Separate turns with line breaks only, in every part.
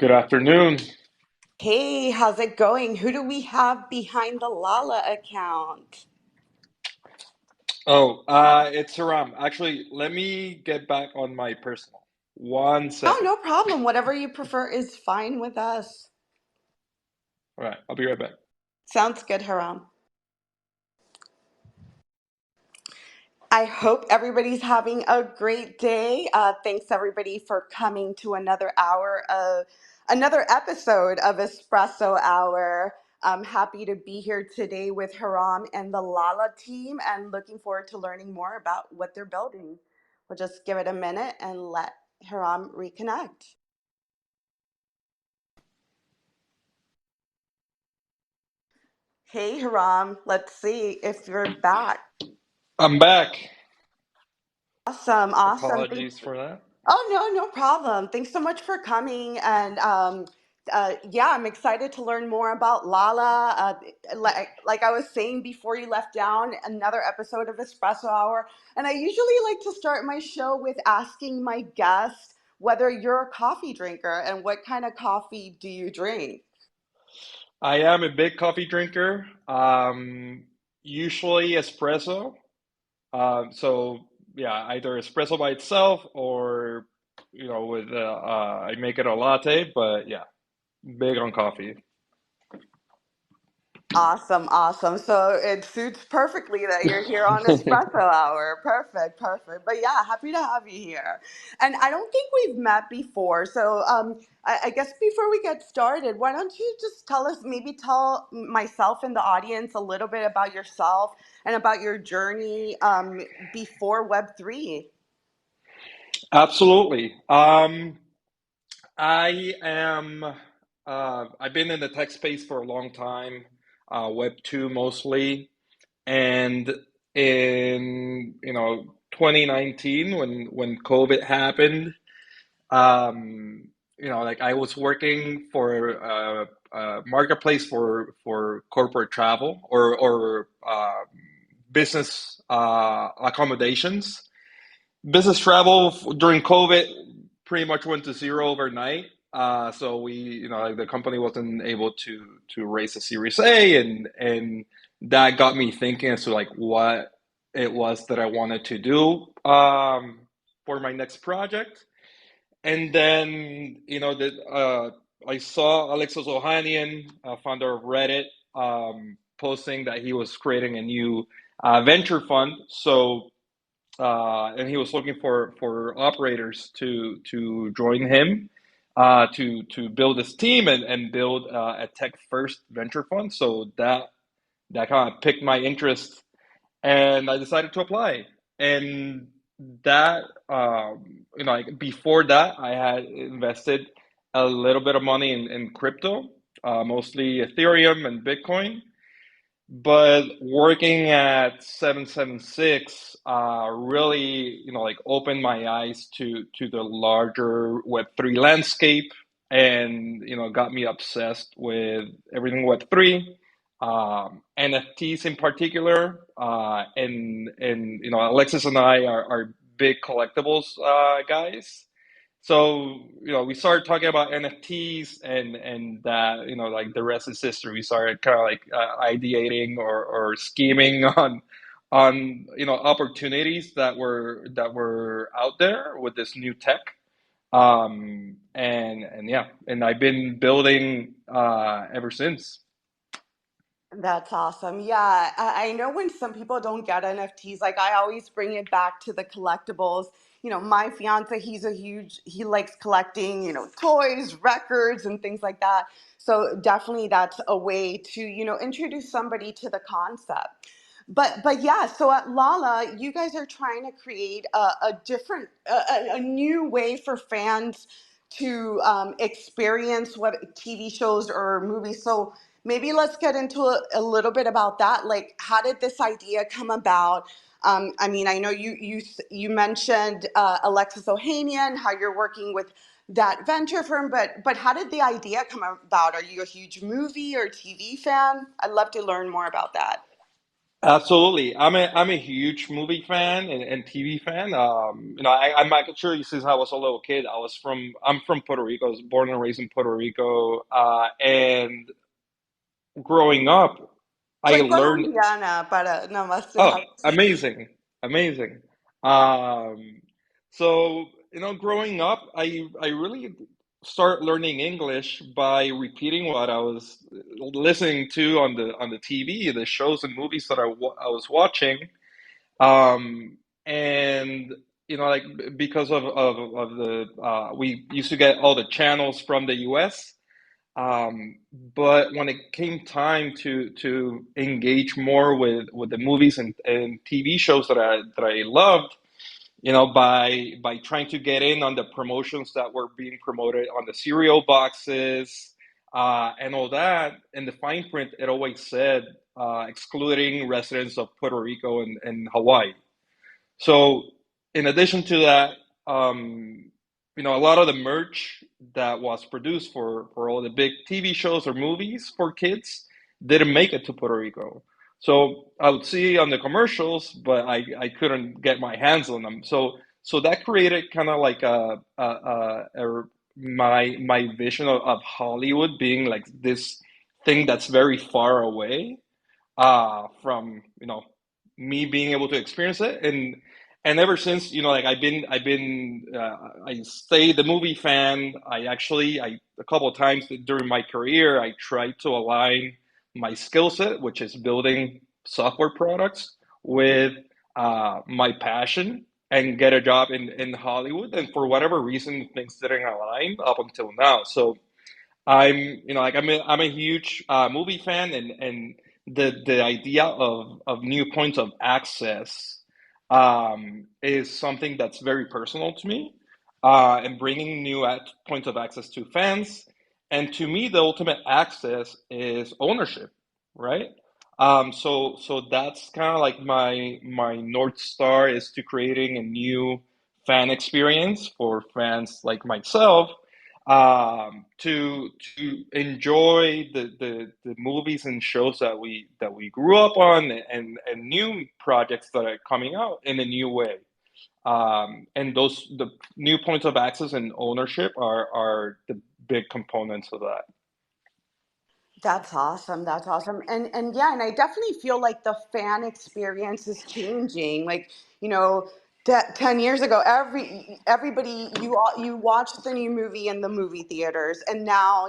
Good afternoon.
Hey, how's it going? Who do we have behind the Lala account?
It's Hiram. Actually, let me get back on my personal. One
Oh,
second.
no problem. Whatever you prefer is fine with us.
All right, I'll be right back.
Sounds good, Haram. I hope everybody's having a great day. Thanks everybody for coming to another episode of Espresso Hour. I'm happy to be here today with Haram and the Lala team and looking forward to learning more about what they're building. We'll just give it a minute and let Haram reconnect. Hey, Haram, let's see if you're back.
I'm back.
Awesome, awesome.
Apologies for that.
Oh, no, no problem. Thanks so much for coming. And yeah, I'm excited to learn more about Lala. Like I was saying before you left down, another episode of Espresso Hour. And I usually like to start my show with asking my guests whether you're a coffee drinker and what kind of coffee do you drink?
I am a big coffee drinker. Usually espresso. So yeah, either espresso by itself or with I make it a latte. But yeah, big on coffee.
Awesome, awesome. So it suits perfectly that you're here on Espresso Hour. Perfect, perfect. But yeah, happy to have you here. And I don't think we've met before. So I guess before we get started, why don't you just tell us, maybe tell myself and the audience a little bit about yourself and about your journey before Web3?
Absolutely. I am. I've been in the tech space for a long time, Web 2 mostly, and in 2019 when COVID happened, like I was working for a marketplace for corporate travel or business accommodations. Business travel during COVID pretty much went to zero overnight. So like the company wasn't able to raise a Series A, and that got me thinking as to like what it was that I wanted to do for my next project. And then that I saw Alexis Ohanian, founder of Reddit, posting that he was creating a new venture fund. And he was looking for operators to join him to build this team and build a tech first venture fund. So that kind of piqued my interest, and I decided to apply. And that like before that, I had invested a little bit of money in crypto, mostly Ethereum and Bitcoin. But working at 776 really, like opened my eyes to the larger Web3 landscape, and got me obsessed with everything Web3, NFTs in particular, and Alexis and I are big collectibles guys. So, we started talking about NFTs, and that, like the rest is history. We started kind of like ideating or scheming on opportunities that were out there with this new tech. And yeah, and I've been building ever since.
That's awesome. Yeah, I know when some people don't get NFTs, like I always bring it back to the collectibles. My fiance, he likes collecting, toys, records, and things like that. So definitely that's a way to, introduce somebody to the concept. But yeah, so at Lala, you guys are trying to create a new way for fans to experience what TV shows or movies. So maybe let's get into a little bit about that. Like, how did this idea come about? I mean, I know you mentioned Alexis Ohanian, how you're working with that venture firm, but how did the idea come about? Are you a huge movie or TV fan? I'd love to learn more about that.
Absolutely. I'm a huge movie fan and TV fan. I'm not sure you since I was a little kid. I'm from Puerto Rico. I was born and raised in Puerto Rico. And growing up, I
Soy
learned.
colombiana, para nada más
Oh,
dejar.
amazing, amazing. Um, so growing up, I really start learning English by repeating what I was listening to on the TV, the shows and movies that I was watching. And like because of the we used to get all the channels from the US. But when it came time to engage more with the movies and TV shows that I loved, by trying to get in on the promotions that were being promoted on the cereal boxes, and all that, in the fine print, it always said excluding residents of Puerto Rico and Hawaii. So, in addition to that, a lot of the merch that was produced for all the big TV shows or movies for kids didn't make it to Puerto Rico. So I would see on the commercials, but I couldn't get my hands on them. So that created kind of like my vision of Hollywood being like this thing that's very far away from me being able to experience it. And ever since, like I stayed the movie fan. I a couple of times during my career I tried to align my skill set, which is building software products, with my passion and get a job in Hollywood. And for whatever reason, things didn't align up until now. So I'm a huge movie fan, and the idea of new points of access is something that's very personal to me, and bringing points of access to fans. And to me, the ultimate access is ownership, right? So that's kind of like my North Star, is to creating a new fan experience for fans like myself, to enjoy the movies and shows that we grew up on, and new projects that are coming out in a new way. And the new points of access and ownership are the big components of that.
That's awesome. That's awesome. And yeah, and I definitely feel like the fan experience is changing. Like, you know, 10 years ago, everybody you watched the new movie in the movie theaters, and now,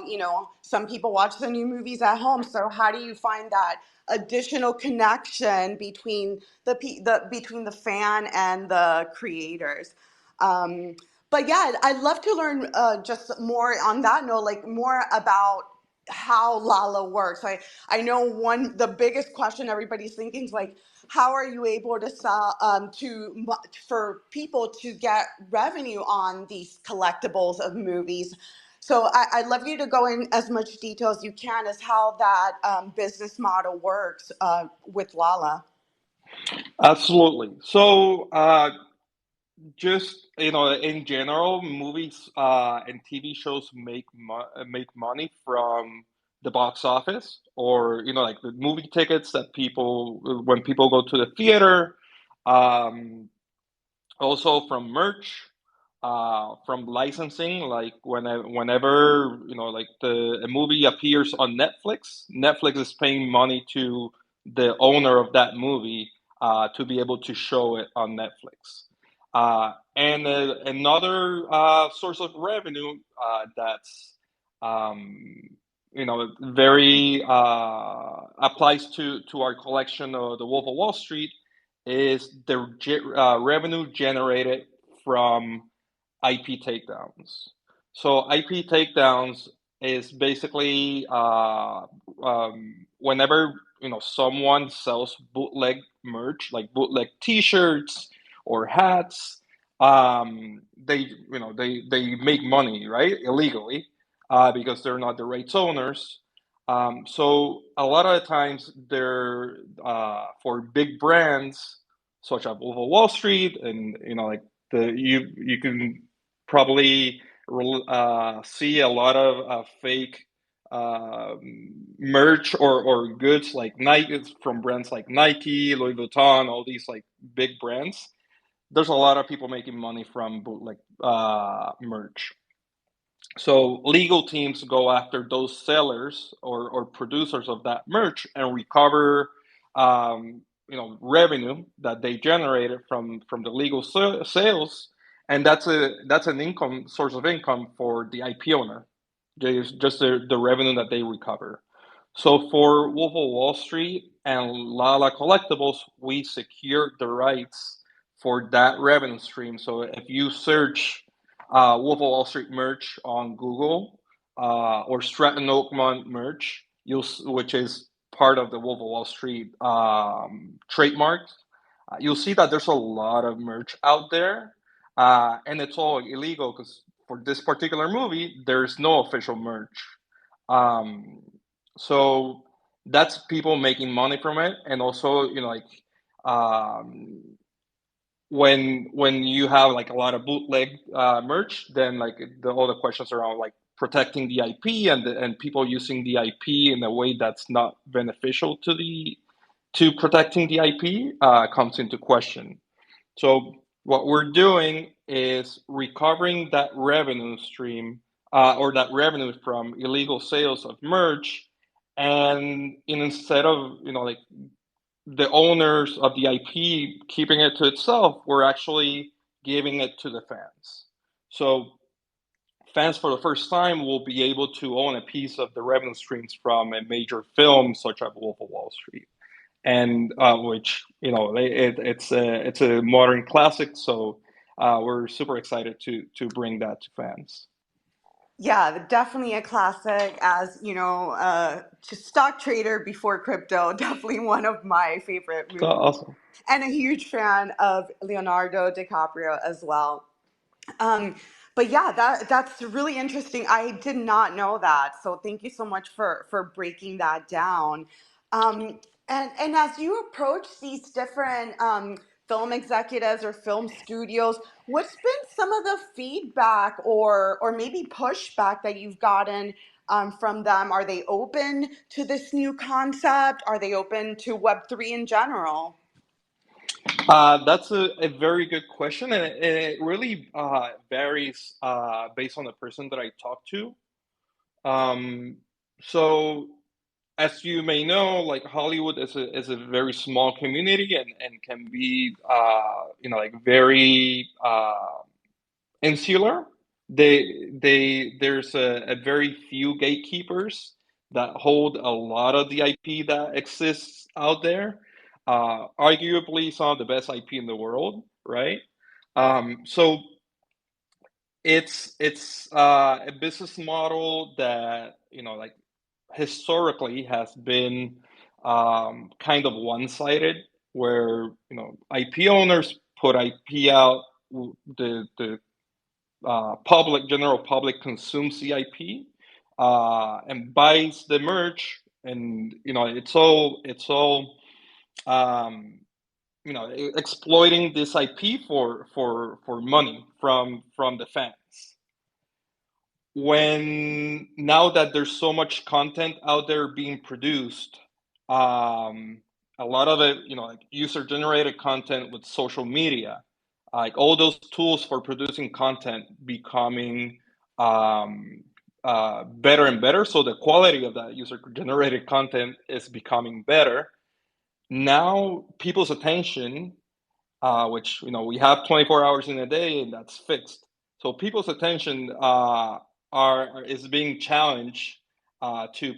some people watch the new movies at home. So how do you find that additional connection between between the fan and the creators? Um, but yeah, I'd love to learn just more on that note, like more about how Lala works. I know the biggest question everybody's thinking is like, how are you able to sell for people to get revenue on these collectibles of movies? So I'd love you to go in as much detail as you can as how that business model works with Lala.
Absolutely. So, just in general, movies and TV shows make money from the box office, or like the movie tickets that people when people go to the theater. Um, Also from merch, from licensing, like whenever like a movie appears on Netflix. Netflix is paying money to the owner of that movie to be able to show it on Netflix. And another source of revenue that's um, very applies to our collection of The Wolf of Wall Street, is the revenue generated from IP takedowns. So IP takedowns is basically whenever someone sells bootleg merch, like bootleg T-shirts or hats, they make money, right, illegally, because they're not the rights owners. So a lot of the times they're for big brands such as Wolf of Wall Street, and like you can probably see a lot of fake merch or goods like Nike from brands like Nike, Louis Vuitton, all these like big brands. There's a lot of people making money from bootleg merch. So legal teams go after those sellers or producers of that merch and recover, revenue that they generated from the legal sales, and that's an income source of income for the IP owner. Just the revenue that they recover. So for Wolf of Wall Street and Lala Collectibles, we secured the rights for that revenue stream. So if you search Wolf of Wall Street merch on Google, or Stratton Oakmont merch, which is part of the Wolf of Wall Street trademark, you'll see that there's a lot of merch out there, and it's all illegal because for this particular movie, there's no official merch. Um, so that's people making money from it, and also, um, when you have like a lot of bootleg merch, then like all the questions around like protecting the IP and people using the IP in a way that's not beneficial to protecting the IP comes into question. So what we're doing is recovering that revenue stream, or that revenue from illegal sales of merch, and instead of like the owners of the IP keeping it to itself, we're actually giving it to the fans. So fans for the first time will be able to own a piece of the revenue streams from a major film such as Wolf of Wall Street, and which it's a modern classic. So we're super excited to bring that to fans.
Yeah, definitely a classic. As just stock trader before crypto, definitely one of my favorite
So
movies,
awesome.
and a huge fan of Leonardo DiCaprio as well. Um, but yeah, that's really interesting. I did not know that, so thank you so much for breaking that down. Um, and as you approach these different film executives or film studios, what's been some of the feedback or maybe pushback that you've gotten from them? Are they open to this new concept? Are they open to Web3 in general?
That's a very good question, and it really varies based on the person that I talk to. Um, so, as you may know, like Hollywood is a very small community, and can be like very insular. There's a very few gatekeepers that hold a lot of the IP that exists out there. Arguably some of the best IP in the world, right? So it's a business model that like historically has been kind of one-sided, where IP owners put IP out, the general public consumes the IP and buys the merch, and it's all um, exploiting this IP for money from the fans. When now that there's so much content out there being produced, um, a lot of it, like user generated content with social media, like all those tools for producing content becoming um, better and better. So the quality of that user generated content is becoming better. Now people's attention, which we have 24 hours in a day, and that's fixed. So people's attention is being challenged to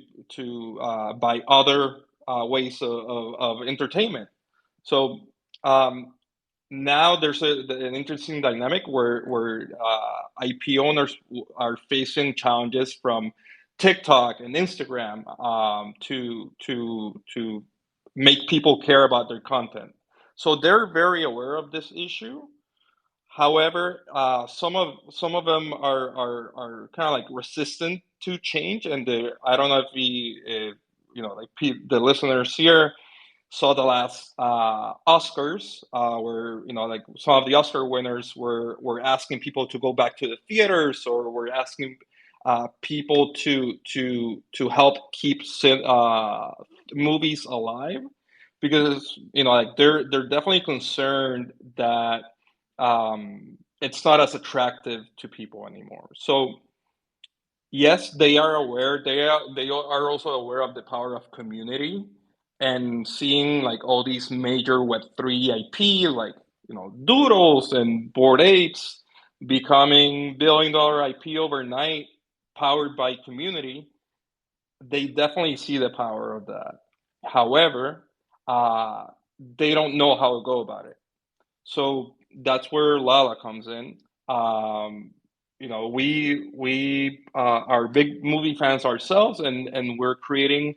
by other ways of entertainment. So um, now there's an interesting dynamic where IP owners are facing challenges from TikTok and Instagram to make people care about their content. So they're very aware of this issue. However, some of them are kind of like resistant to change, and I don't know if the listeners here saw the last Oscars, where like some of the Oscar winners were asking people to go back to the theaters, or were asking people to help keep movies alive, because like they're definitely concerned that it's not as attractive to people anymore. So yes, they are aware. They are also aware of the power of community, and seeing like all these major Web3 IP like Doodles and Bored Apes becoming billion-dollar IP overnight, powered by community. They definitely see the power of that. However, uh, they don't know how to go about it. So that's where LALA comes in. Um, we are big movie fans ourselves, and we're creating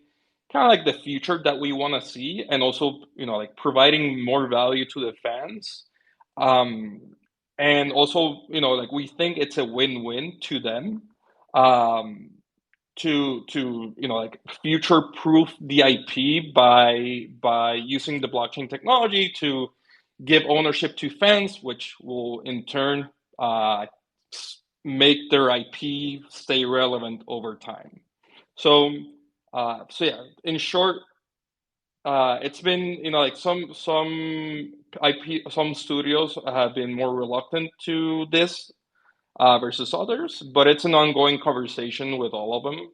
kind of like the future that we want to see, and also like providing more value to the fans. Um, and also like we think it's a win-win to them. Um, to like future proof the IP by using the blockchain technology to give ownership to fans, which will in turn uh, make their IP stay relevant over time. So, so yeah, in short, it's been like some studios have been more reluctant to this versus others, but it's an ongoing conversation with all of them,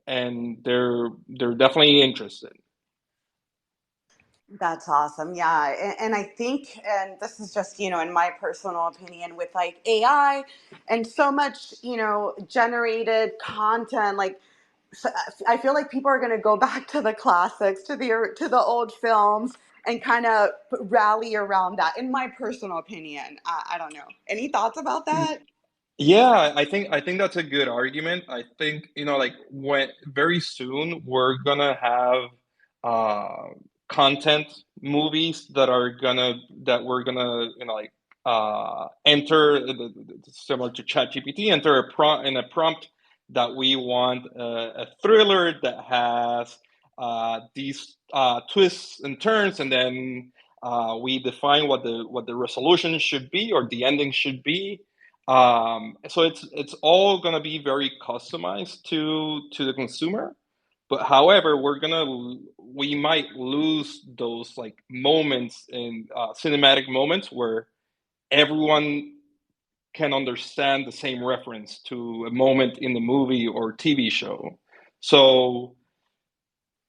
and they're definitely interested.
That's awesome. Yeah. And I think, and this is just, in my personal opinion, with like AI and so much, generated content, like, so I feel like people are going to go back to the classics, to the old films, and kind of rally around that. In my personal opinion, I don't know. Any thoughts about that?
Yeah, I think that's a good argument. I think, like when very soon we're gonna have uh content movies that we're gonna enter similar to ChatGPT, enter a prompt that we want a thriller that has these twists and turns, and then we define what the resolution should be, or the ending should be. So it's all gonna be very customized to the consumer. But however, we might lose those like moments in cinematic moments where everyone can understand the same reference to a moment in the movie or TV show. So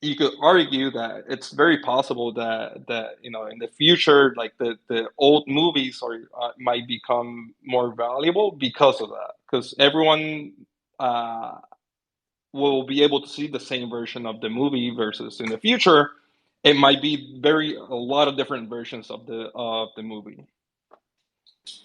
you could argue that it's very possible that in the future, like the old movies might become more valuable because of that, because everyone uh, will be able to see the same version of the movie, versus in the future it might be a lot of different versions of the movie.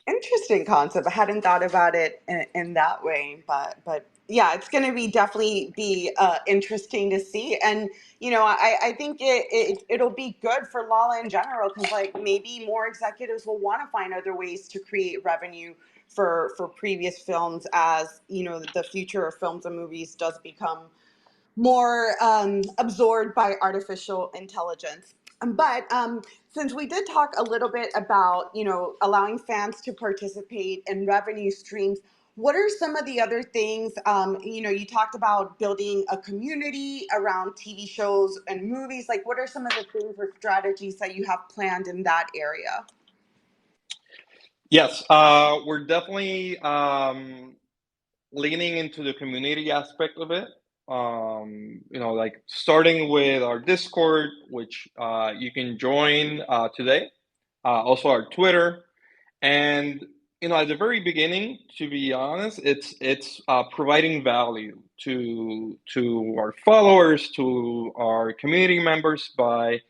Interesting concept. I hadn't thought about it in that way, but yeah, it's going to be definitely be interesting to see. And I think it'll be good for Lala in general, because like maybe more executives will want to find other ways to create revenue for previous films, as the future of films and movies does become more absorbed by artificial intelligence. But since we did talk a little bit about, allowing fans to participate in revenue streams, what are some of the other things? You talked about building a community around TV shows and movies. Like, what are some of the things or strategies that you have planned in that area?
Yes, we're definitely leaning into the community aspect of it. Like starting with our Discord, which you can join today. Also our Twitter, and at the very beginning, to be honest, it's providing value to our followers, to our community members, by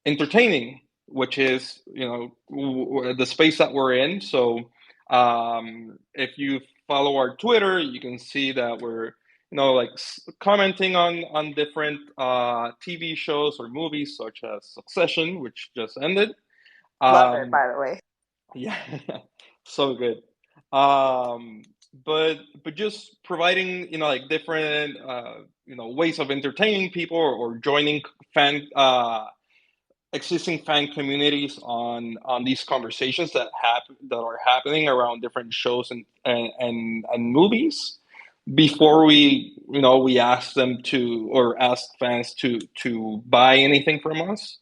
entertaining, which is the space that we're in. So if you follow our Twitter, you can see that we're like commenting on different TV shows or movies, such as Succession, which just ended.
Love it,
um
by the way.
yeah, so good. um but just providing like different ways of entertaining people, or joining fan existing fan communities on these conversations that are happening around different shows and movies before we ask them to, or ask fans to buy anything from us.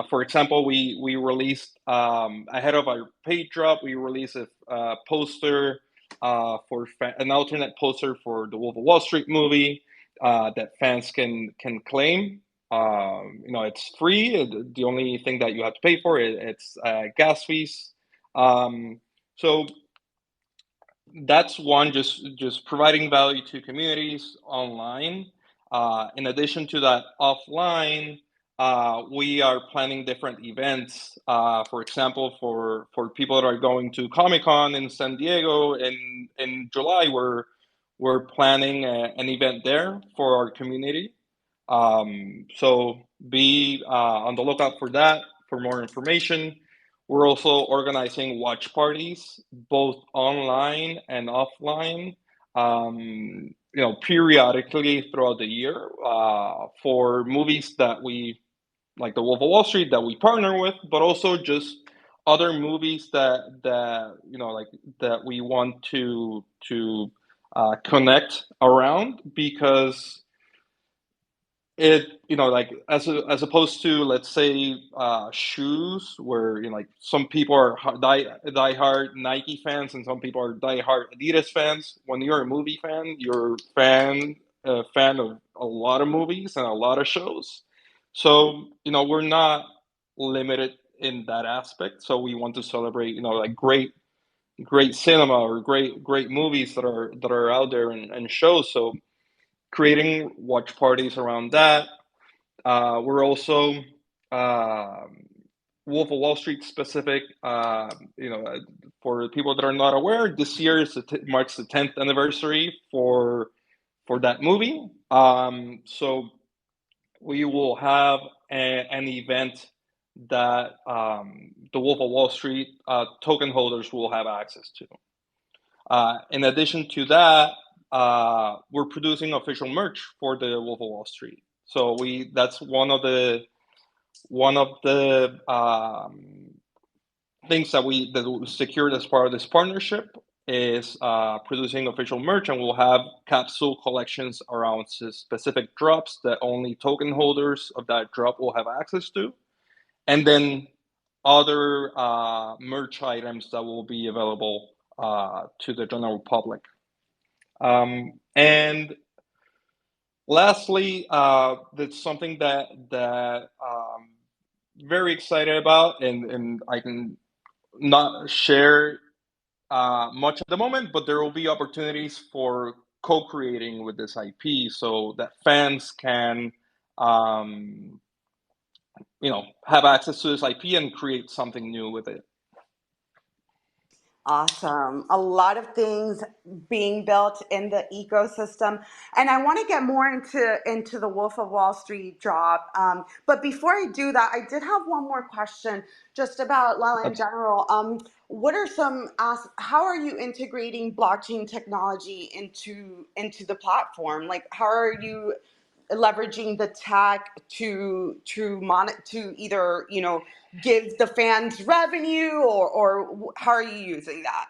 For example, we released, ahead of our page drop, we released a poster, an alternate poster for the Wolf of Wall Street movie, that fans can claim. It's free. The only thing that you have to pay for it's gas fees. So that's one, just providing value to communities online. In addition to that, offline, we are planning different events. For example, for people that are going to Comic-Con in San Diego in July, we're planning an event there for our community. So be on the lookout for that for more information. We're also organizing watch parties, both online and offline, periodically throughout the year, for movies that we like, The Wolf of Wall Street, that we partner with, but also just other movies that we want to connect around, because like, as opposed to, let's say, shoes, where like some people are die hard Nike fans and some people are die hard Adidas fans. When you're a movie fan, you're a fan of a lot of movies and a lot of shows. So we're not limited in that aspect. So we want to celebrate, like, great cinema, or great movies that are out there, and shows. So creating watch parties around that. We're also, uh, Wolf of Wall Street specific. For people that are not aware, this year marks the 10th anniversary for that movie. So we will have an event that, the Wolf of Wall Street token holders will have access to. In addition to that, we're producing official merch for the Wolf of Wall Street. So that's one of the things that we secured as part of this partnership, is producing official merch, and we'll have capsule collections around specific drops that only token holders of that drop will have access to, and then other merch items that will be available to the general public. And lastly, that's something that very excited about, and I can not share much at the moment, but there will be opportunities for co-creating with this IP, so that fans can, um, have access to this IP and create something new with it.
Awesome. A lot of things being built in the ecosystem. And I want to get more into the Wolf of Wall Street drop. But before I do that, I did have one more question just about LALA in
That's
general. What are how are you integrating blockchain technology into the platform? Like, how are you leveraging the tech to either give the fans revenue, or how are you using that?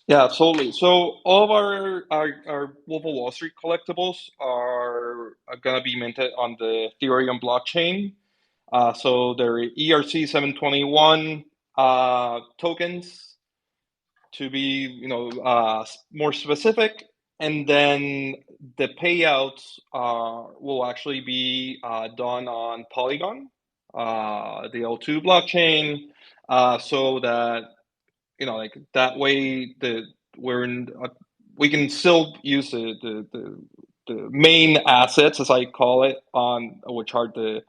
Yeah, absolutely. So all of our Wolf of Wall Street collectibles are going to be minted on the Ethereum blockchain. So they're ERC 721 tokens, to be more specific, and then the payouts will actually be done on Polygon, the L2 blockchain, so that like that way we're in, we can still use the main assets, as I call it, on which are the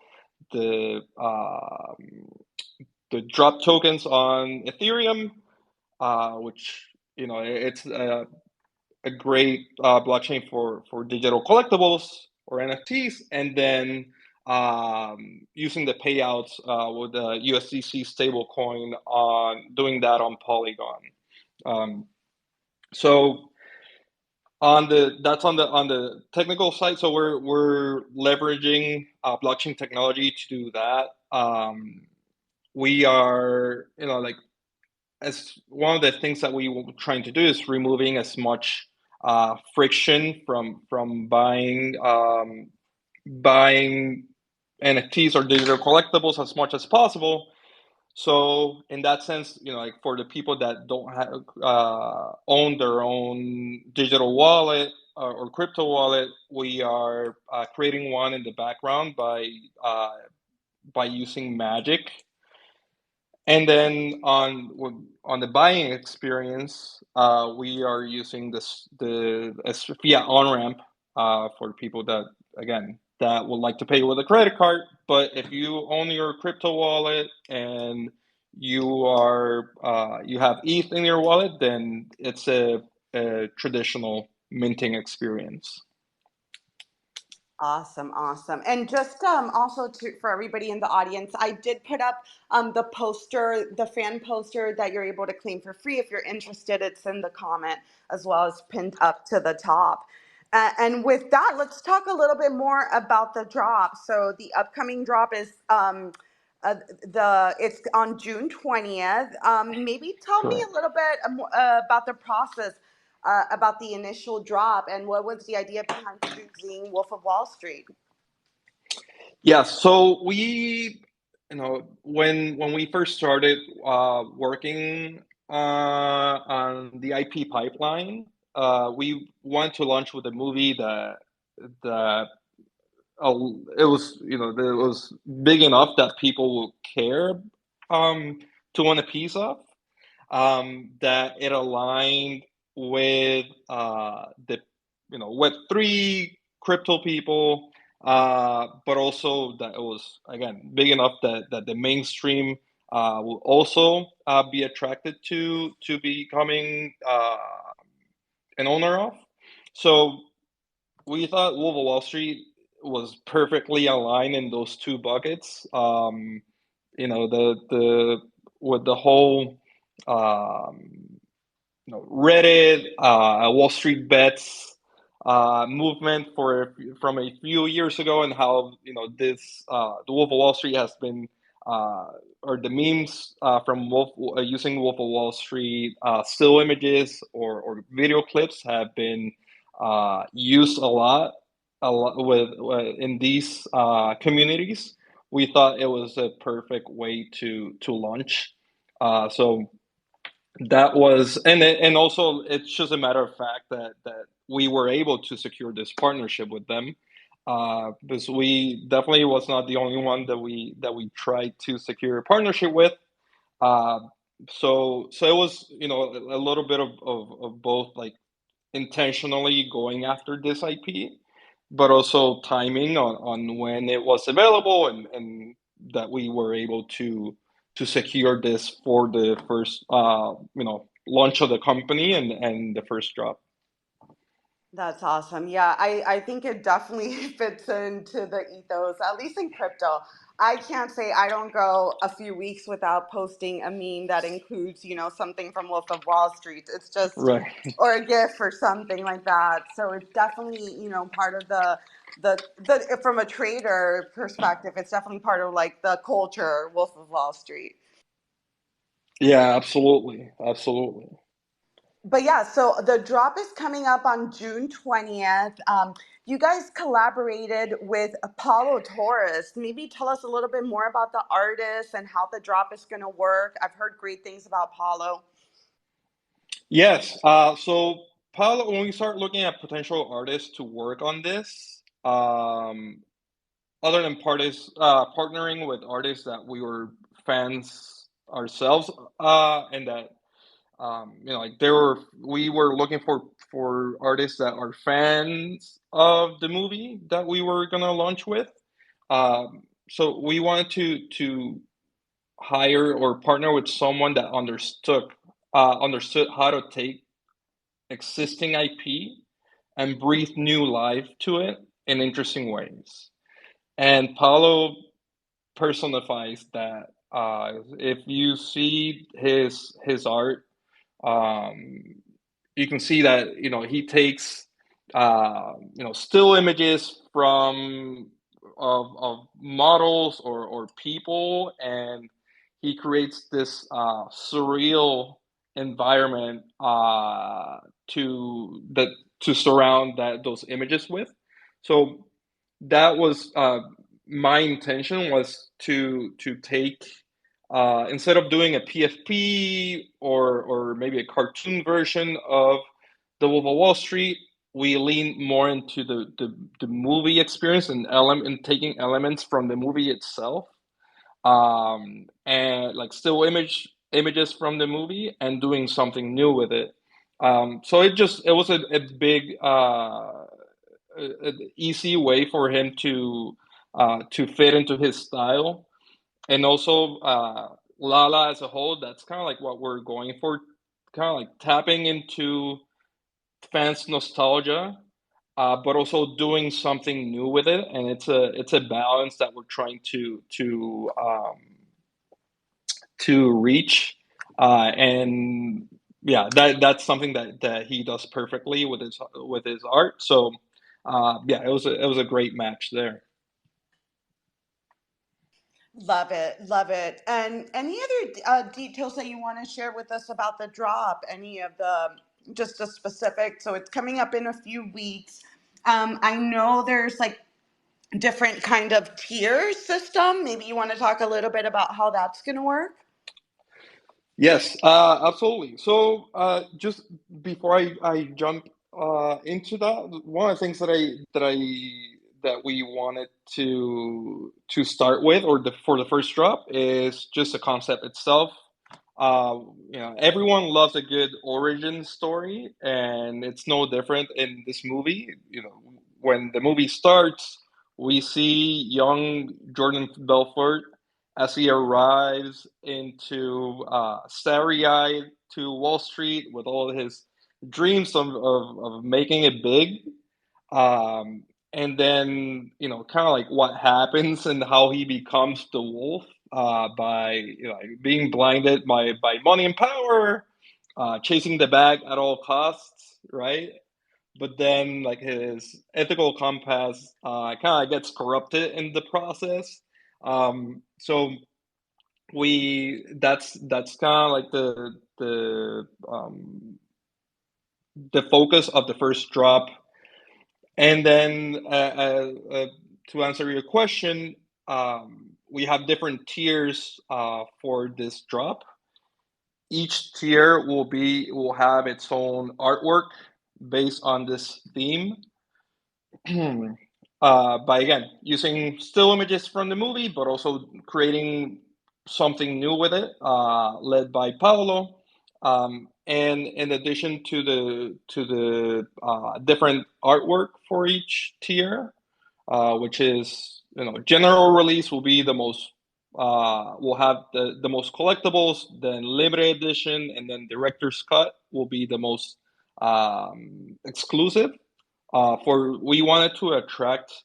the drop tokens on Ethereum, which it's a great blockchain for digital collectibles or NFTs, and then using the payouts with the USDC stablecoin, on doing that on Polygon. Um, so on the technical side, so we're leveraging blockchain technology to do that. we are, like, as one of the things that we were trying to do is removing as much friction from buying NFTs or digital collectibles as much as possible. So in that sense, like for the people that don't have own their own digital wallet or crypto wallet, we are creating one in the background by using Magic. And then on the buying experience, we are using the fiat on ramp for people that, again, that would like to pay with a credit card. But if you own your crypto wallet and you have ETH in your wallet, then it's a traditional minting experience.
Awesome, awesome. And just also for everybody in the audience, I did put up the poster, the fan poster that you're able to claim for free. If you're interested, it's in the comment as well as pinned up to the top. And with that, let's talk a little bit more about the drop. So the upcoming drop is it's on June 20th. Maybe tell me
Correct.
a little bit about the process, about the initial drop, and what was the idea behind choosing Wolf of Wall Street?
Yeah, so when we first started working on the IP pipeline, we wanted to launch with a movie that it was that it was big enough that people will care to want a piece of, that it aligned with the Web3 crypto people, but also that it was, again, big enough that the mainstream will also be attracted to becoming an owner of. So we thought Wolf of Wall Street was perfectly aligned in those two buckets. The with the whole um, Reddit, Wall Street bets movement from a few years ago, and how this the Wolf of Wall Street has been, or the memes from using Wolf of Wall Street still images or video clips have been used a lot in these communities. We thought it was a perfect way to launch. So that was, and also it's just a matter of fact that we were able to secure this partnership with them, because we definitely was not the only one that we tried to secure a partnership with. Uh, so it was, a little bit of both, like, intentionally going after this IP, but also timing on when it was available, and that we were able to secure this for the first launch of the company and the first drop.
That's awesome. Yeah, I think it definitely fits into the ethos, at least in crypto. I can't say I don't go a few weeks without posting a meme that includes, something from Wolf of Wall Street. It's just,
Right.
or a GIF or something like that. So it's definitely, part of the from a trader perspective, it's definitely part of like the culture, Wolf of Wall Street.
Yeah, absolutely, absolutely.
But yeah, so the drop is coming up on June 20th. You guys collaborated with Apollo Taurus. Maybe tell us a little bit more about the artist and how the drop is going to work. I've heard great things about Apollo.
Yes. So Paolo, when we start looking at potential artists to work on this, other than partnering with artists that we were fans ourselves, and that, like, we were looking for artists that are fans of the movie that we were gonna launch with. So we wanted to hire or partner with someone that understood how to take existing IP and breathe new life to it in interesting ways. And Paulo personifies that. If you see his art, um, you can see that he takes still images of models or people, and he creates this surreal environment to that to surround those images with. So that was my intention was to take instead of doing a PFP or maybe a cartoon version of The Wolf of Wall Street, we lean more into the movie experience and taking elements from the movie itself, and like still images from the movie and doing something new with it. So it was a big an easy way for him to fit into his style, and also Lala as a whole. That's kind of like what we're going for, kind of like tapping into fans' nostalgia, but also doing something new with it. And it's a balance that we're trying to reach, and yeah, that's something that he does perfectly with his art. So yeah, it was a great match there.
Love it, love it. And any other details that you want to share with us about the drop? Any of the just a specific? So it's coming up in a few weeks. I know there's like different kind of tier system. Maybe you want to talk a little bit about how that's going to work.
Yes, absolutely. So, just before I jump into that, one of the things that we wanted to start with, or for the first drop, is just the concept itself. Everyone loves a good origin story, and it's no different in this movie. When the movie starts, we see young Jordan Belfort as he arrives into starry-eyed to Wall Street with all his dreams of making it big. And then, kind of like what happens and how he becomes the wolf by being blinded by money and power, chasing the bag at all costs, right? But then, like, his ethical compass kind of gets corrupted in the process. So that's kind of like the focus of the first drop. And then, to answer your question, we have different tiers for this drop. Each tier will have its own artwork based on this theme. By again using still images from the movie, but also creating something new with it, led by Paolo. And in addition to the different artwork for each tier, which is general release will be the most will have the most collectibles, then limited edition, and then director's cut will be the most exclusive. For we wanted to attract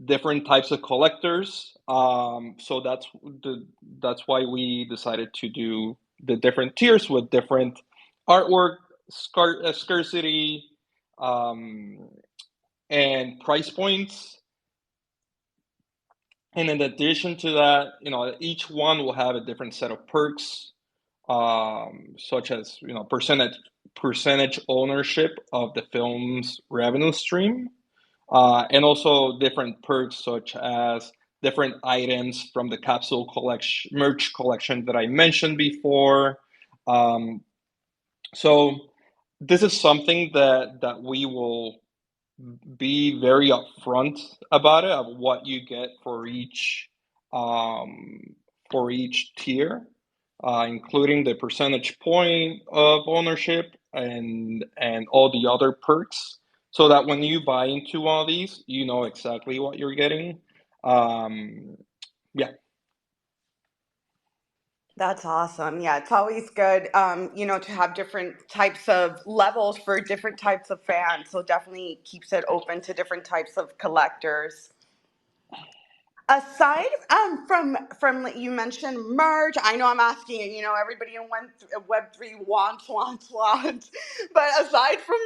different types of collectors, so that's why we decided to do the different tiers with different artwork, scarcity, um, and price points. And in addition to that, each one will have a different set of perks, such as percentage ownership of the film's revenue stream, and also different perks such as different items from the capsule collection merch collection that I mentioned before. Um, so this is something that we will be very upfront about it, of what you get um, for each tier, including the percentage point of ownership and all the other perks, so that when you buy into one of these, you know exactly what you're getting. Um, yeah,
That's awesome. Yeah, it's always good, to have different types of levels for different types of fans. So definitely keeps it open to different types of collectors. Aside from you mentioned merge, I know I'm asking you. Everybody in Web3 wants, but aside from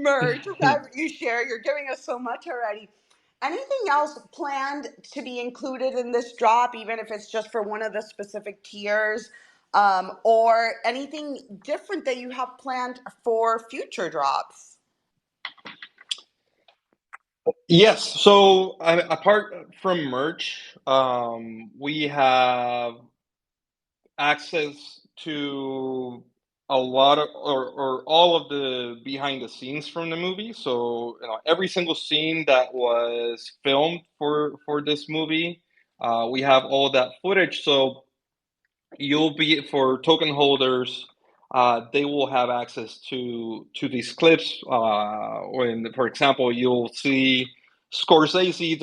merge that you share, you're giving us so much already. Anything else planned to be included in this drop, even if it's just for one of the specific tiers, or anything different that you have planned for future drops?
Yes. So apart from merch, we have access to a lot of or all of the behind the scenes from the movie. So every single scene that was filmed for this movie, we have all that footage. So you'll be for token holders. They will have access to these clips. When, for example, you'll see Scorsese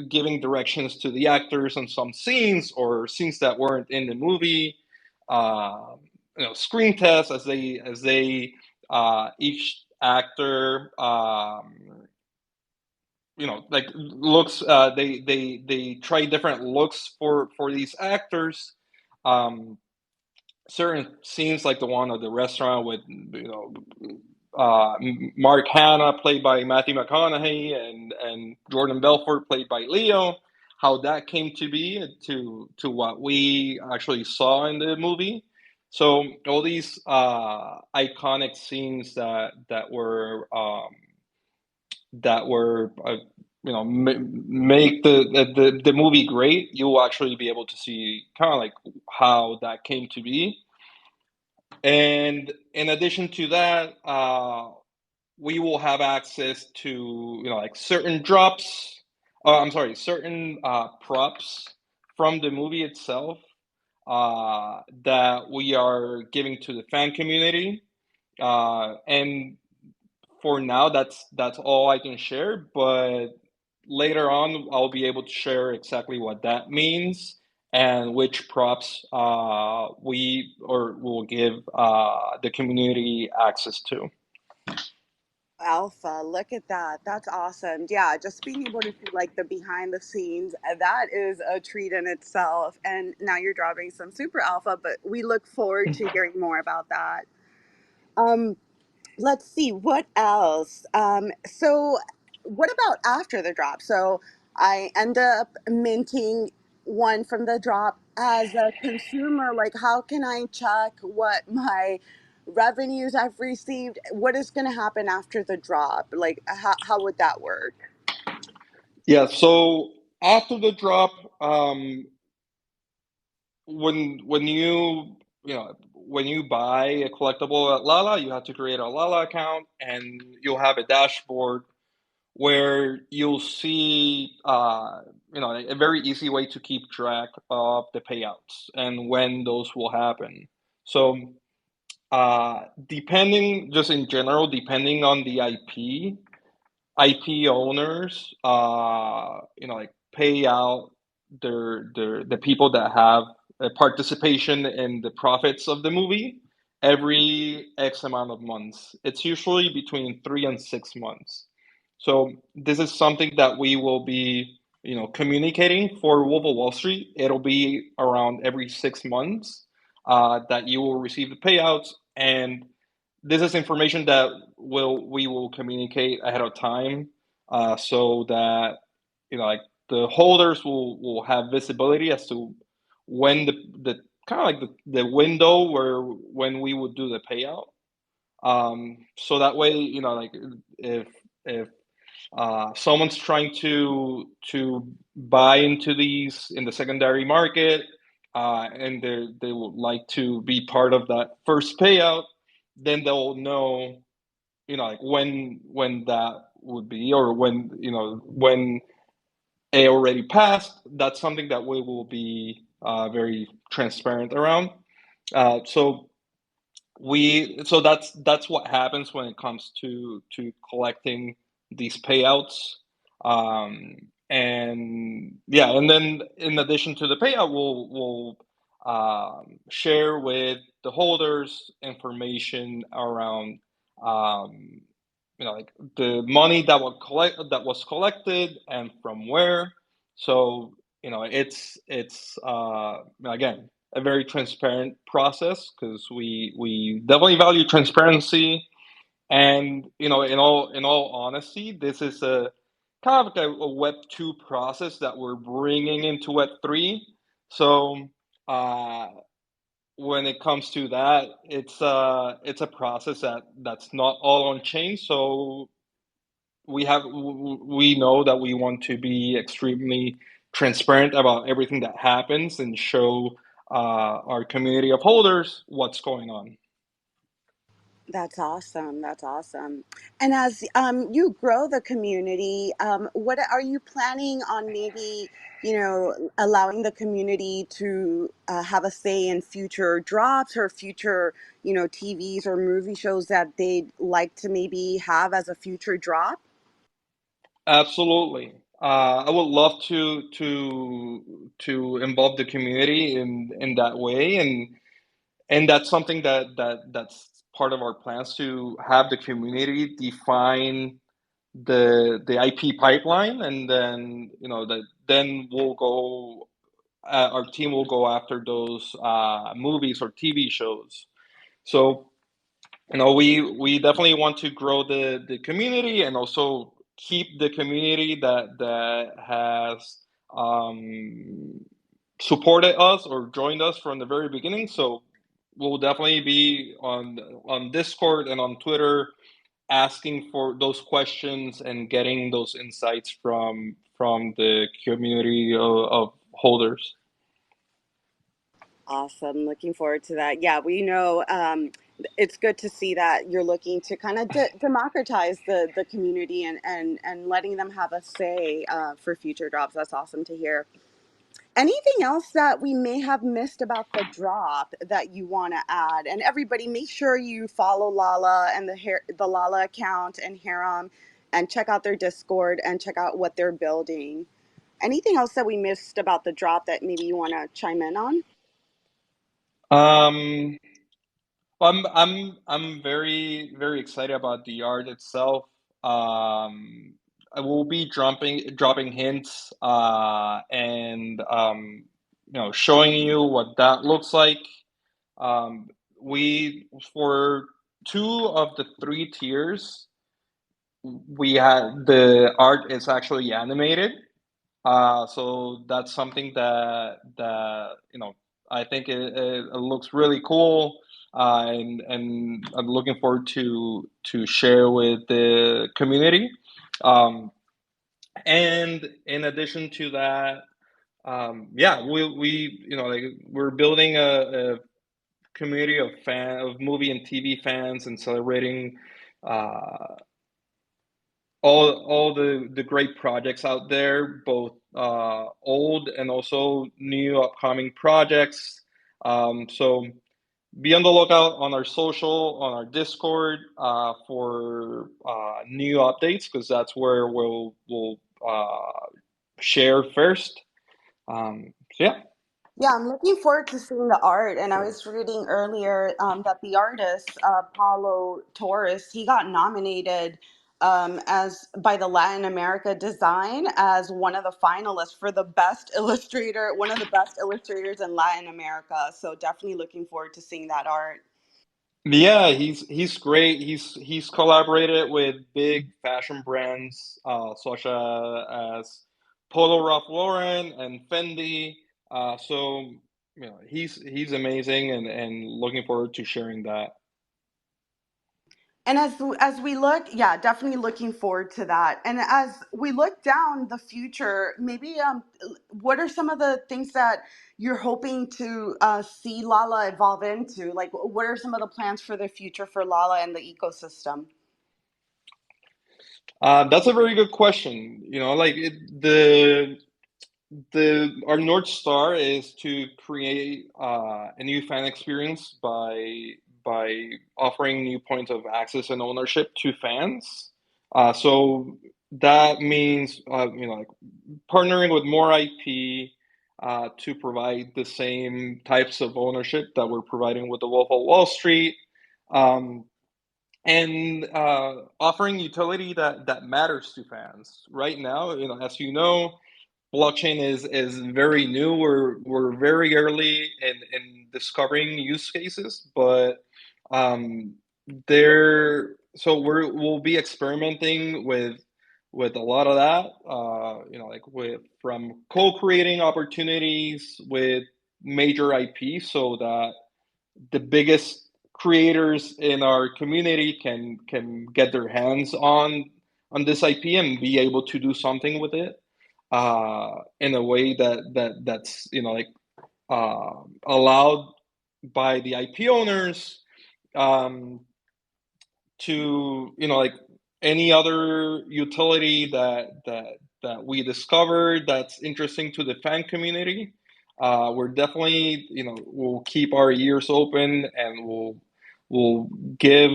giving directions to the actors on some scenes or scenes that weren't in the movie. Uh, screen tests as they each actor like looks. They try different looks for these actors. Um, Certain scenes like the one at the restaurant with Mark Hanna played by Matthew McConaughey and Jordan Belfort played by Leo, how that came to be to what we actually saw in the movie. So all these iconic scenes that were make the movie great. You'll actually be able to see kind of like how that came to be. And in addition to that, we will have access to like certain drops. I'm sorry, certain props from the movie itself that we are giving to the fan community. And for now, that's all I can share. But later on, I'll be able to share exactly what that means and which props we or will give the community access to.
Alpha, look at that. That's awesome. Yeah, just being able to see like the behind the scenes, that is a treat in itself. And now you're dropping some super alpha, but we look forward to hearing more about that. Um, let's see what else. So what about after the drop? So I end up minting one from the drop. As a consumer, like how can I check what my revenues I've received? What is going to happen after the drop? Like how would that work?
Yeah. So after the drop, when when you buy a collectible at Lala, you have to create a Lala account, and you'll have a dashboard where you'll see a very easy way to keep track of the payouts and when those will happen. So depending just in general, depending on the IP owners, like pay out the people that have a participation in the profits of the movie every X amount of months. It's usually between 3 and 6 months. So this is something that we will be, communicating for Wolf of Wall Street. It'll be around every 6 months that you will receive the payouts, and this is information that we will communicate ahead of time, so that like the holders will have visibility as to when the kind of like the window where when we would do the payout. So that way, like if someone's trying to buy into these in the secondary market, and they would like to be part of that first payout, then they'll know, like when that would be, or when it already passed. That's something that we will be very transparent around. So that's what happens when it comes to collecting these payouts. And yeah, and then in addition to the payout, we'll share with the holders information around um, like the money that was collected and from where. So it's again a very transparent process because we definitely value transparency. And in all honesty, this is kind of like a Web 2 process that we're bringing into Web 3. So uh, when it comes to that, it's a process that's not all on chain. So we know that we want to be extremely transparent about everything that happens and show our community of holders what's going on.
That's awesome. That's awesome. And as you grow the community, what are you planning on maybe, allowing the community to have a say in future drops or future, TVs or movie shows that they'd like to maybe have as a future drop?
Absolutely. I would love to involve the community in that way, and that's something that's part of our plans to have the community define the IP pipeline, and then then we'll go. Our team will go after those movies or TV shows. So we definitely want to grow the community and also keep the community that has um, supported us or joined us from the very beginning. So we'll definitely be on Discord and on Twitter asking for those questions and getting those insights from the community of holders.
Awesome. Looking forward to that. Yeah, we know it's good to see that you're looking to kind of democratize the community and letting them have a say for future drops. That's awesome to hear. Anything else that we may have missed about the drop that you want to add? And everybody, make sure you follow Lala and the Lala account and Hiram, and check out their Discord and check out what they're building. Anything else that we missed about the drop that maybe you want to chime in on?
Um, I'm very excited about the art itself. I will be dropping hints and showing you what that looks like. We for two of the three tiers, we had the art is actually animated. So that's something that I think it looks really cool, and I'm looking forward to share with the community. Um, and in addition to that, yeah, we like we're building a community of movie and TV fans and celebrating uh, all the great projects out there, both old and also new upcoming projects. So be on the lookout on our social, on our Discord for new updates because that's where we'll share first. So yeah.
Yeah, I'm looking forward to seeing the art. And I was reading earlier that the artist, Paulo Torres, he got nominated as by the Latin America Design as one of the finalists for the best illustrator, one of the best illustrators in Latin America. So definitely looking forward to seeing that art.
Yeah, he's great. He's collaborated with big fashion brands such as Polo Ralph Lauren and Fendi. So he's amazing and looking forward to sharing that.
And as we look, yeah, definitely looking forward to that. And as we look down the future, maybe what are some of the things that you're hoping to see Lala evolve into? Like, what are some of the plans for the future for Lala and the ecosystem?
That's a very good question. The our North Star is to create a new fan experience by offering new points of access and ownership to fans. So that means like partnering with more IP to provide the same types of ownership that we're providing with the Wolf of Wall Street. Um, and offering utility that matters to fans. Right now, as you know, blockchain is very new. We're very early in discovering use cases, but um, we'll be experimenting with with a lot of that. Like with from co-creating opportunities with major IP, so that the biggest creators in our community can get their hands on this IP and be able to do something with it in a way that's allowed by the IP owners, um, to like any other utility that we discovered that's interesting to the fan community. We're definitely, we'll keep our ears open, and we'll give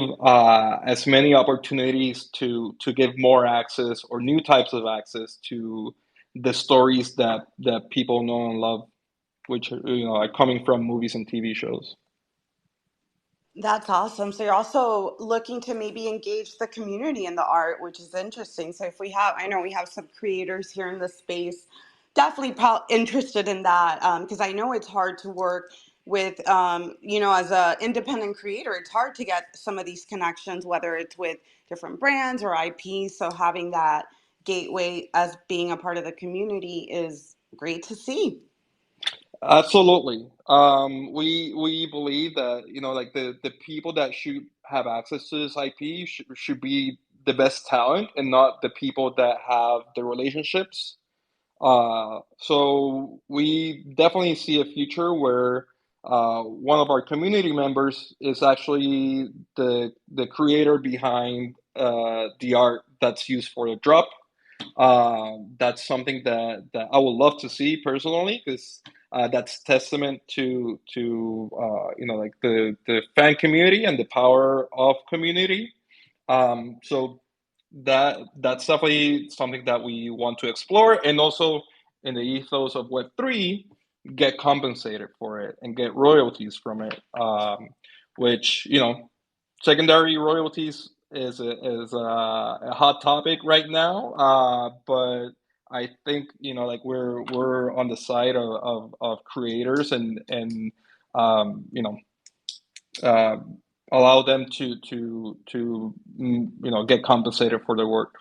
as many opportunities to give more access or new types of access to the stories that people know and love, which are coming from movies and TV shows.
That's awesome. So you're also looking to maybe engage the community in the art, which is interesting. So if we have, I know we have some creators here in the space, definitely interested in that, because I know it's hard to work with, as a independent creator, it's hard to get some of these connections, whether it's with different brands or IPs. So having that gateway as being a part of the community is great to see.
Absolutely. We believe that like the people that should have access to this IP should be the best talent, and not the people that have the relationships. So we definitely see a future where one of our community members is actually the creator behind the art that's used for the drop. That's something that I would love to see personally, because that's testament to like the fan community and the power of community. So that's definitely something that we want to explore, and also in the ethos of Web3, get compensated for it and get royalties from it, which secondary royalties is a hot topic right now, but I think like we're on the side of creators, and um, you know uh, allow them to get compensated for their work.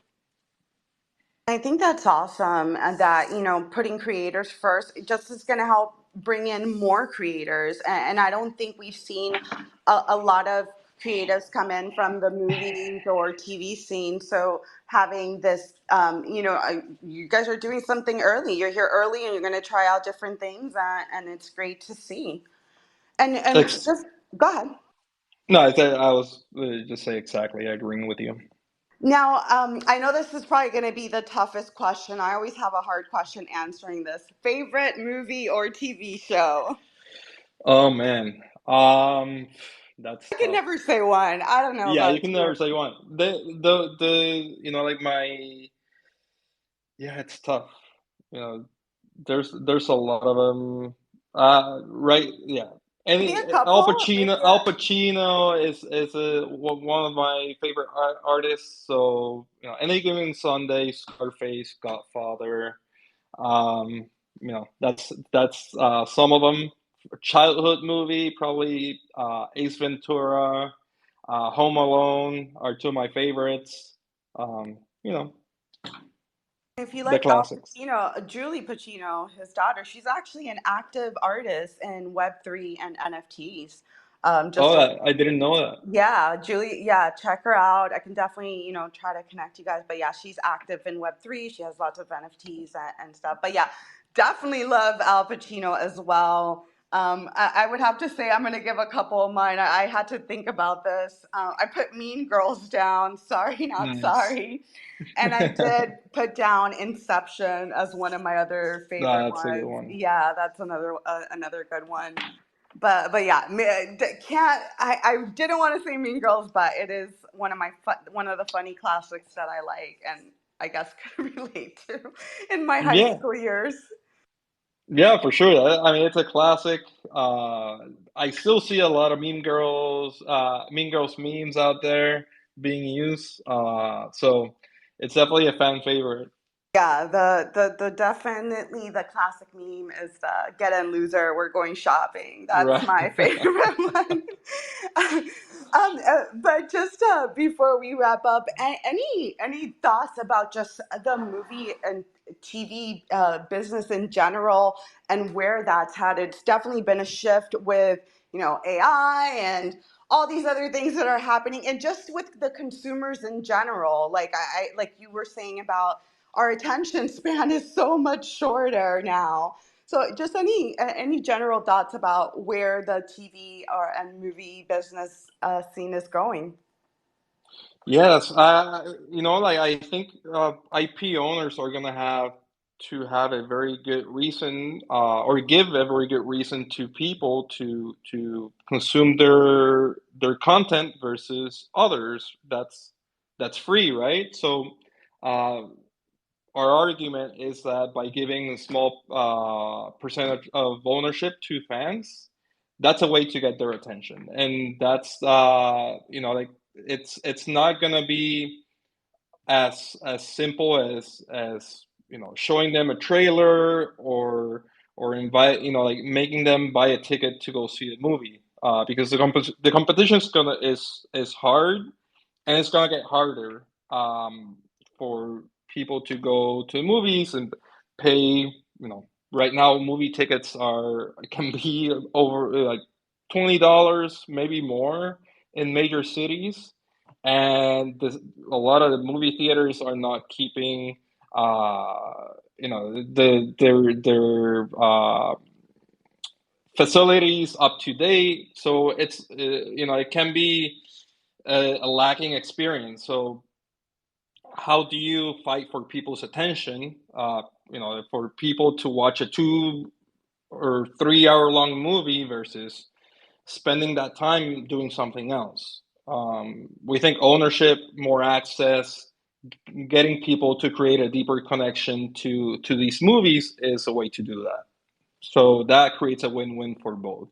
I think that's awesome, and that putting creators first it just is going to help bring in more creators. And I don't think we've seen a lot of creatives come in from the movies or TV scene. So having this, you guys are doing something early. You're here early, and you're going to try out different things, and it's great to see. And
Ex-
just go ahead.
no, I was just say exactly agreeing with you.
Now, I know this is probably going to be the toughest question. I always have a hard question answering this. Favorite movie or TV show?
Oh man, that's
I can
tough.
never say one. I don't know
Yeah, you
about
can
you.
never say one. The like my yeah, it's tough. You know, there's a lot of them. Right, yeah.
Maybe
Any
a couple. Maybe
Al
a.
Pacino is one of my favorite artists. So any given Sunday, Scarface, Godfather. Um, that's some of them. Childhood movie, probably Ace Ventura, Home Alone are two of my favorites. Um, you know,
If you
the
like Al
classics.
Pacino, Julie Pacino, his daughter, she's actually an active artist in Web3 and NFTs.
Oh,
Just a
I didn't know that.
Yeah, Julie, yeah, check her out. I can definitely, try to connect you guys. But yeah, she's active in Web3. She has lots of NFTs and stuff. But yeah, definitely love Al Pacino as well. I would have to say I'm going to give a couple of mine. I had to think about this. I put Mean Girls down. Sorry, not
Nice.
sorry. And I did put down Inception as one of my other favorite
Nah, that's a good
ones.
one.
Yeah, that's another good one. But yeah, can't I didn't want to say Mean Girls, but it is one of the funny classics that I like, and I guess could relate to in my high
Yeah,
school years.
yeah, for sure. I mean, it's a classic. Uh, I still see a lot of Mean Girls memes out there being used. So it's definitely a fan favorite.
Yeah, the definitely the classic meme is the get in loser, we're going shopping. That's
Right.
my favorite one. But just before we wrap up, any thoughts about just the movie and TV business in general and where that's headed? It's definitely been a shift with AI and all these other things that are happening, and just with the consumers in general. Like I like you were saying about our attention span is so much shorter now. So just any general thoughts about where the TV or and movie business scene is going?
Yes, like I think IP owners are gonna have to have a very good reason, or give a very good reason to people to consume their content versus others. That's free, right? So, uh, our argument is that by giving a small percentage of ownership to fans, that's a way to get their attention, and that's like it's not gonna be as simple as showing them a trailer or invite like making them buy a ticket to go see the movie, because the competition is hard, and it's gonna get harder, for people to go to the movies and pay. Right now, movie tickets are can be over like $20, maybe more, in major cities, and a lot of the movie theaters are not keeping their facilities up to date. So it can be a lacking experience. So how do you fight for people's attention? For people to watch a 2 or 3 hour long movie versus spending that time doing something else. We think ownership, more access, getting people to create a deeper connection to these movies is a way to do that. So that creates a win-win for both.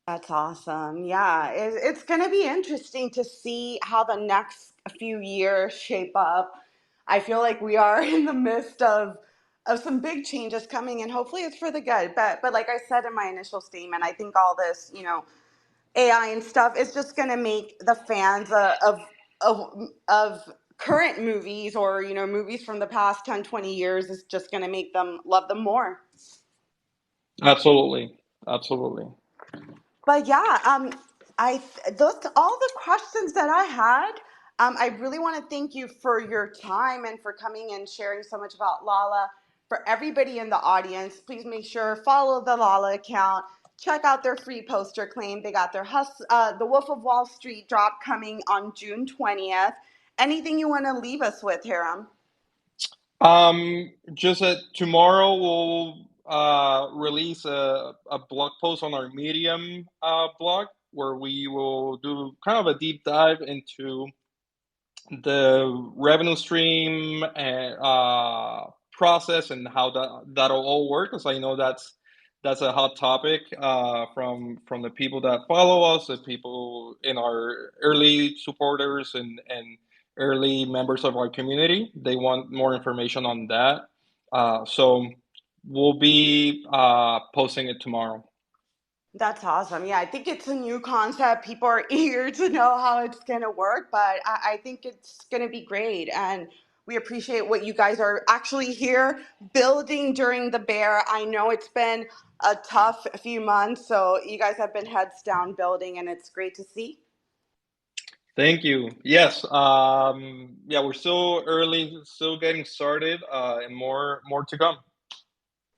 That's awesome. Yeah, it's going to be interesting to see how the next few years shape up. I feel like we are in the midst of some big changes coming, and hopefully it's for the good. But like I said in my initial statement, I think all this, AI and stuff is just going to make the fans of current movies, or movies from the past 10, 20 years, is just going to make them love them more.
Absolutely, absolutely.
But yeah, those all the questions that I had. I really want to thank you for your time and for coming and sharing so much about Lala. For everybody in the audience, please make sure follow the Lala account. Check out their free poster claim. They got their The Wolf of Wall Street drop coming on June 20th. Anything you want to leave us with, Hiram?
Just that tomorrow we'll release a blog post on our Medium blog, where we will do kind of a deep dive into the revenue stream and process, and how that'll all work. Because I know that's a hot topic, from the people that follow us, the people in our early supporters and early members of our community. They want more information on that. So we'll be posting it tomorrow.
That's awesome. Yeah, I think it's a new concept. People are eager to know how it's going to work, but I think it's going to be great. And we appreciate what you guys are actually here building during the bear. I know it's been a tough few months, so you guys have been heads down building, and it's great to see.
Thank you. Yes. Yeah, we're still early, still getting started, and more to come.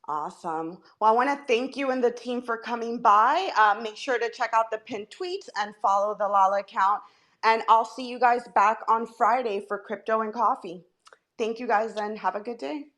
Awesome. Well, I want to thank you and the team for coming by. Make sure to check out the pinned tweets and follow the Lala account. And I'll see you guys back on Friday for Crypto and Coffee. Thank you guys and have a good day.